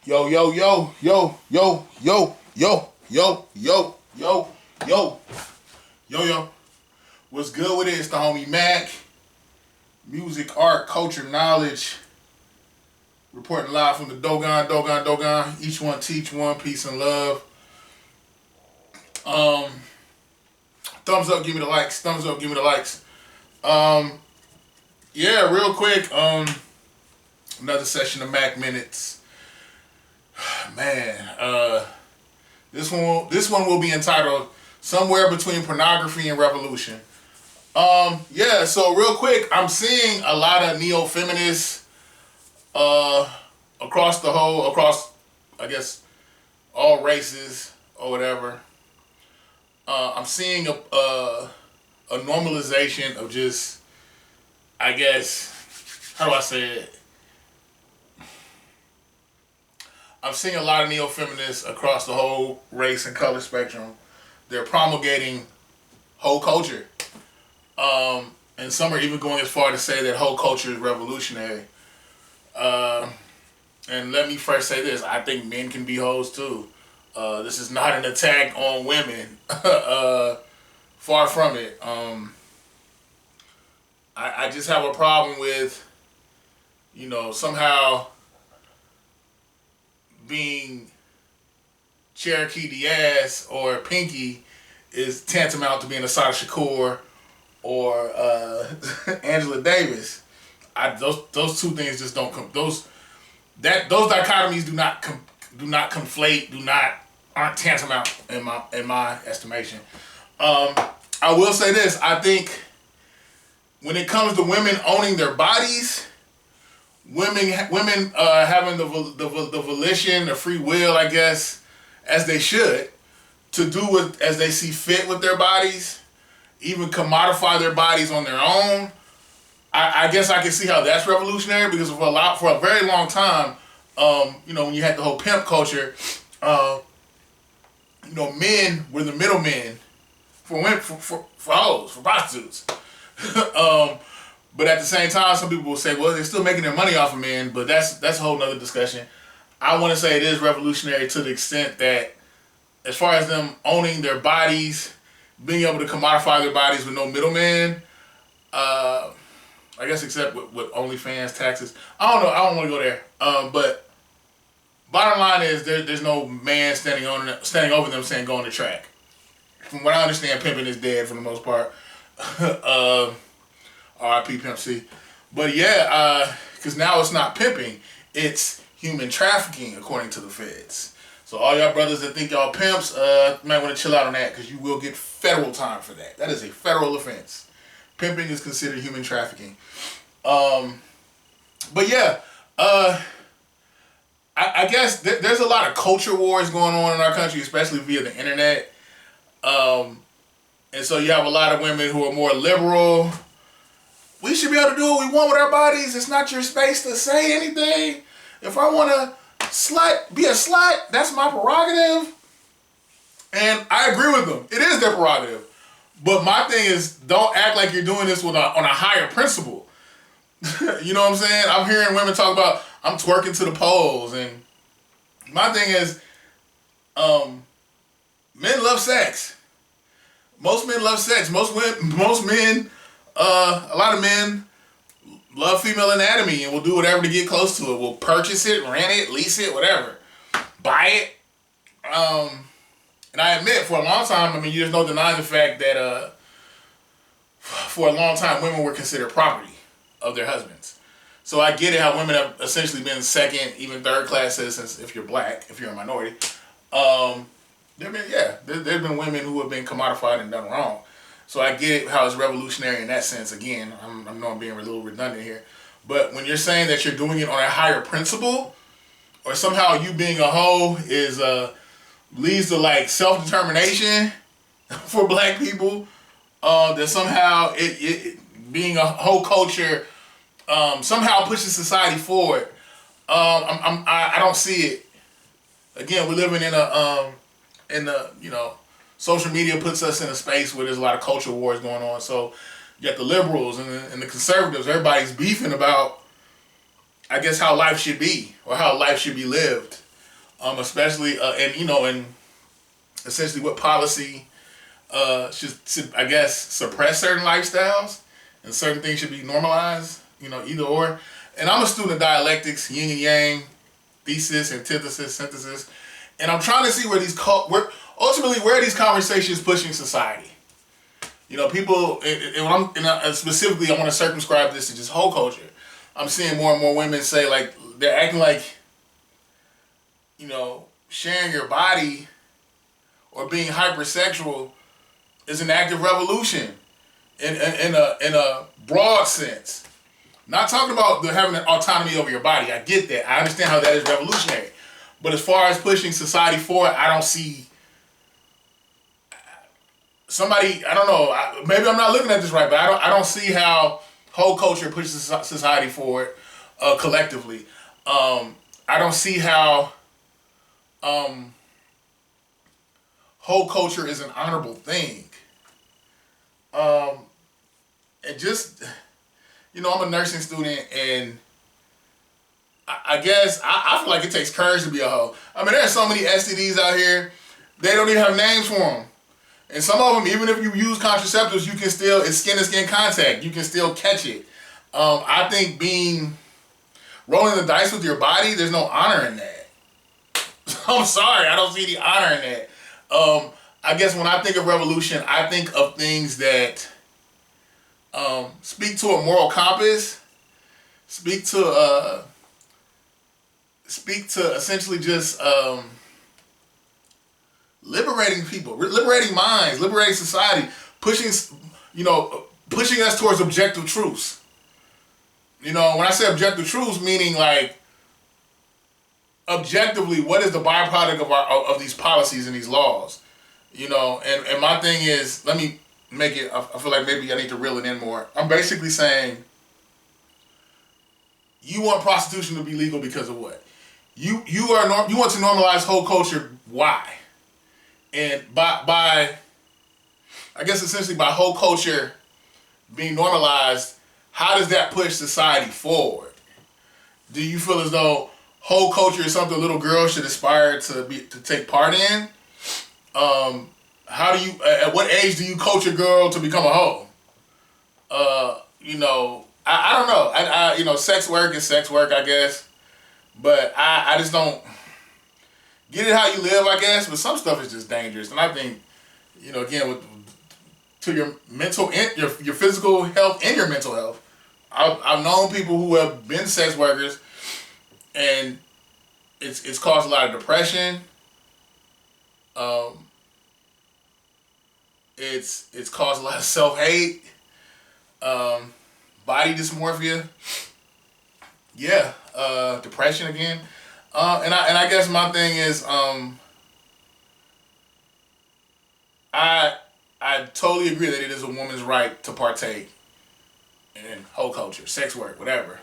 Yo, yo, yo, yo, yo, yo, yo, yo, yo, yo, yo, yo. What's good with it? It's the homie MACK. Music, art, culture, knowledge. Reporting live from the Dogon. Each one teach one, peace and love. Um, Thumbs up, give me the likes. Thumbs up, give me the likes. Yeah, real quick. Another session of MACK Minutes. Man, this one will be entitled Somewhere Between Pornography and Revolution. Yeah, so real quick, I'm seeing a lot of neo-feminists across I guess all races or whatever. I'm seeing a normalization of just, I guess, how do I say it? I'm seeing a lot of neo-feminists across the whole race and color spectrum. They're promulgating whole culture. And some are even going as far to say that whole culture is revolutionary. And let me first say this. I think men can be hoes too. This is not an attack on women. Far from it. I just have a problem with, somehow being Cherokee Diaz or Pinky is tantamount to being Asada Shakur or Angela Davis. Those two things just don't come. Those dichotomies do not conflate. Aren't tantamount in my estimation. I will say this. I think when it comes to women owning their bodies, women having the volition, the free will, I guess, as they should, to do as they see fit with their bodies, even commodify their bodies on their own. I guess I can see how that's revolutionary, because for a very long time, when you had the whole pimp culture, men were the middlemen for women, for hoes, for prostitutes. But at the same time, some people will say, well, they're still making their money off of men, but that's a whole nother discussion. I want to say it is revolutionary to the extent that, as far as them owning their bodies, being able to commodify their bodies with no middleman, I guess except with OnlyFans, taxes. I don't know. I don't want to go there. But bottom line is there's no man standing over them saying go on the track. From what I understand, pimping is dead for the most part. R.I.P. Pimp C. But yeah, because now it's not pimping, it's human trafficking, according to the feds. So all y'all brothers that think y'all pimps, might want to chill out on that, because you will get federal time for that. That is a federal offense. Pimping is considered human trafficking. But yeah, I guess there's a lot of culture wars going on in our country, especially via the internet. And so you have a lot of women who are more liberal. We should be able to do what we want with our bodies. It's not your space to say anything. If I want to be a slut, that's my prerogative. And I agree with them. It is their prerogative. But my thing is, don't act like you're doing this on a higher principle. You know what I'm saying? I'm hearing women talk about, I'm twerking to the poles. And my thing is, men love sex. Most men love sex. Most men, a lot of men love female anatomy and will do whatever to get close to it. Will purchase it, rent it, lease it, whatever. Buy it. And I admit, for a long time, there's no denying the fact that for a long time, women were considered property of their husbands. So I get it how women have essentially been second, even third class citizens if you're black, if you're a minority. There've been women who have been commodified and done wrong. So I get it how it's revolutionary in that sense. Again, I know I'm being a little redundant here. But when you're saying that you're doing it on a higher principle, or somehow you being a hoe leads to like self-determination for black people, that somehow it being a whole culture somehow pushes society forward. I don't see it. Again, we're living social media puts us in a space where there's a lot of culture wars going on. So you got the liberals and the conservatives. Everybody's beefing about, I guess, how life should be or how life should be lived. especially and essentially what policy should I guess suppress certain lifestyles and certain things should be normalized. Either or. And I'm a student of dialectics, yin and yang, thesis, antithesis, synthesis, and I'm trying to see where where are these conversations pushing society. People, and specifically, I want to circumscribe this to just whole culture. I'm seeing more and more women say, like, they're acting like, sharing your body or being hypersexual is an act of revolution in a broad sense. Not talking about having an autonomy over your body. I get that. I understand how that is revolutionary. But as far as pushing society forward, I don't see somebody. I don't know. Maybe I'm not looking at this right, but I don't see how whole culture pushes society forward collectively. I don't see how whole culture is an honorable thing. And just. I'm a nursing student, and I guess I feel like it takes courage to be a hoe. I mean, there's so many STDs out here, they don't even have names for them. And some of them, even if you use contraceptives, you can still, it's skin-to-skin contact. You can still catch it. I think rolling the dice with your body, there's no honor in that. I'm sorry, I don't see the honor in that. I guess when I think of revolution, I think of things that speak to a moral compass, speak to essentially just liberating people, liberating minds, liberating society, pushing us towards objective truths. When I say objective truths, meaning like objectively, what is the byproduct of these policies and these laws? And my thing is, let me make it, I feel like maybe I need to reel it in more. I'm basically saying, you want prostitution to be legal because of what? You want to normalize whole culture. Why? And by I guess essentially by whole culture being normalized, how does that push society forward? Do you feel as though whole culture is something little girls should aspire to take part in? How do you? At what age do you coach a girl to become a hoe? I don't know. Sex work is sex work, I guess. But I just don't get it how you live, I guess. But some stuff is just dangerous, and I think, again, to your mental, your physical health and your mental health. I've known people who have been sex workers, and it's caused a lot of depression. It's caused a lot of self-hate, body dysmorphia, depression again, and I guess my thing is I totally agree that it is a woman's right to partake in whole culture, sex work, whatever.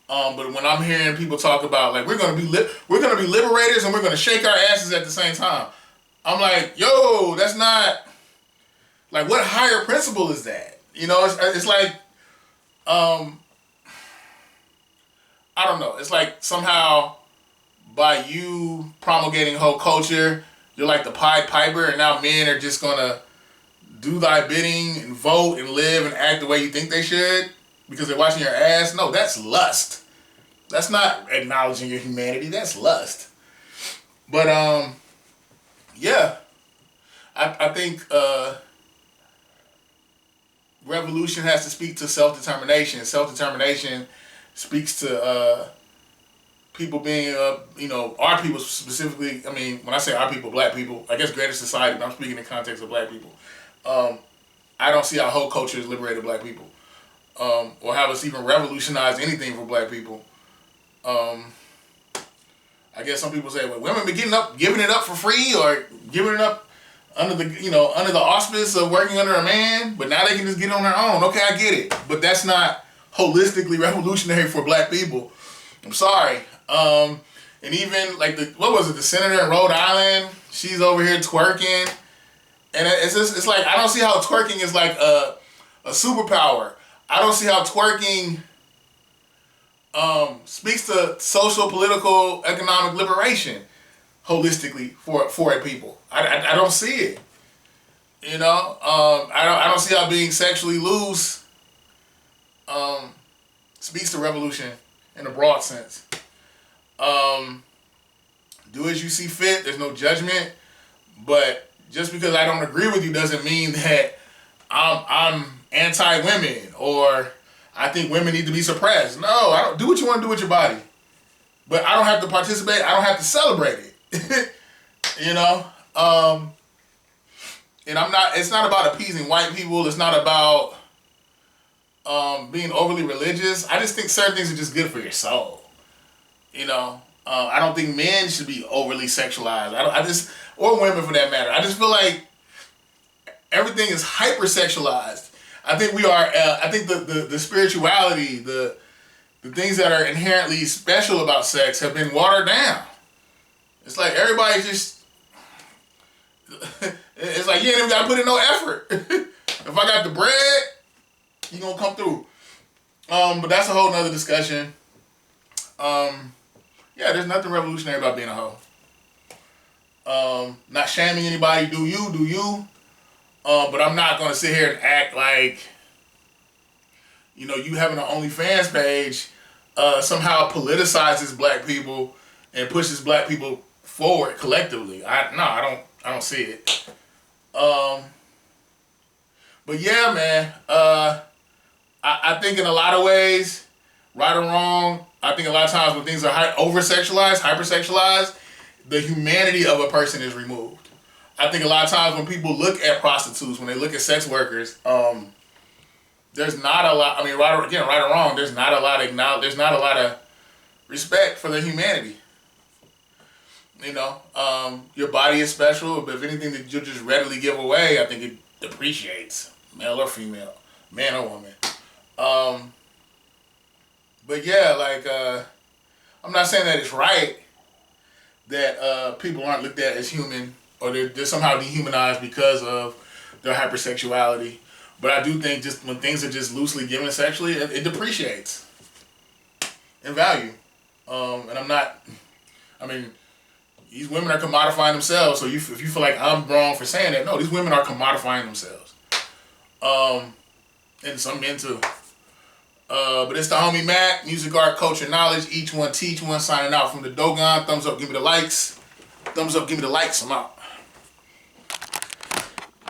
But when I'm hearing people talk about like we're gonna be liberators and we're gonna shake our asses at the same time, I'm like, yo, that's not. Like, what higher principle is that? It's like, I don't know. It's like somehow by you promulgating whole culture, you're like the Pied Piper, and now men are just gonna do thy bidding and vote and live and act the way you think they should because they're watching your ass. No, that's lust. That's not acknowledging your humanity. That's lust. But I think revolution has to speak to self-determination. Self-determination speaks to people being, our people specifically. I mean, when I say our people, black people, I guess greater society, but I'm speaking in context of black people. I don't see how whole culture has liberated black people or how it's even revolutionized anything for black people. I guess some people say, well, women be giving it up for free or giving it up under the auspice of working under a man, but now they can just get on their own. Okay, I get it, but that's not holistically revolutionary for black people. I'm sorry. And even like the senator in Rhode Island, she's over here twerking, and it's like I don't see how twerking is like a superpower. I don't see how twerking speaks to social, political, economic liberation. holistically for a people. I don't see it. You know, I don't see how being sexually loose speaks to revolution in a broad sense. Do as you see fit. There's no judgment, but just because I don't agree with you doesn't mean that I'm anti-women or I think women need to be suppressed. No, I don't. Do what you want to do with your body, but I don't have to participate. I don't have to celebrate it. You know, and I'm not. It's not about appeasing white people. It's not about being overly religious. I just think certain things are just good for your soul. You know, I don't think men should be overly sexualized. Or women for that matter. I just feel like everything is hypersexualized. I think we are. I think the spirituality, the things that are inherently special about sex have been watered down. It's like everybody just. It's like you ain't even got to put in no effort. If I got the bread, you gonna come through. But that's a whole nother discussion. Yeah, there's nothing revolutionary about being a hoe. Not shaming anybody. Do you? But I'm not gonna sit here and act like, you know, you having an OnlyFans page somehow politicizes black people and pushes black people forward collectively. I don't see it. But yeah, man. I think in a lot of ways, right or wrong, I think a lot of times when things are over-sexualized, hypersexualized, the humanity of a person is removed. I think a lot of times when people look at prostitutes, when they look at sex workers, there's not a lot. I mean, right or wrong, there's not a lot of respect for their humanity. You know, your body is special, but if anything that you just readily give away, I think it depreciates, male or female, man or woman. But yeah, like I'm not saying that it's right that people aren't looked at as human or they're somehow dehumanized because of their hypersexuality. But I do think just when things are just loosely given sexually, it depreciates in value. And I'm not. I mean, these women are commodifying themselves. So if you feel like I'm wrong for saying that, no, these women are commodifying themselves. And some men too. But it's the homie Mac, music, art, culture, knowledge. Each one teach one. Signing out from the Dogon. Thumbs up, give me the likes. Thumbs up, give me the likes. I'm out.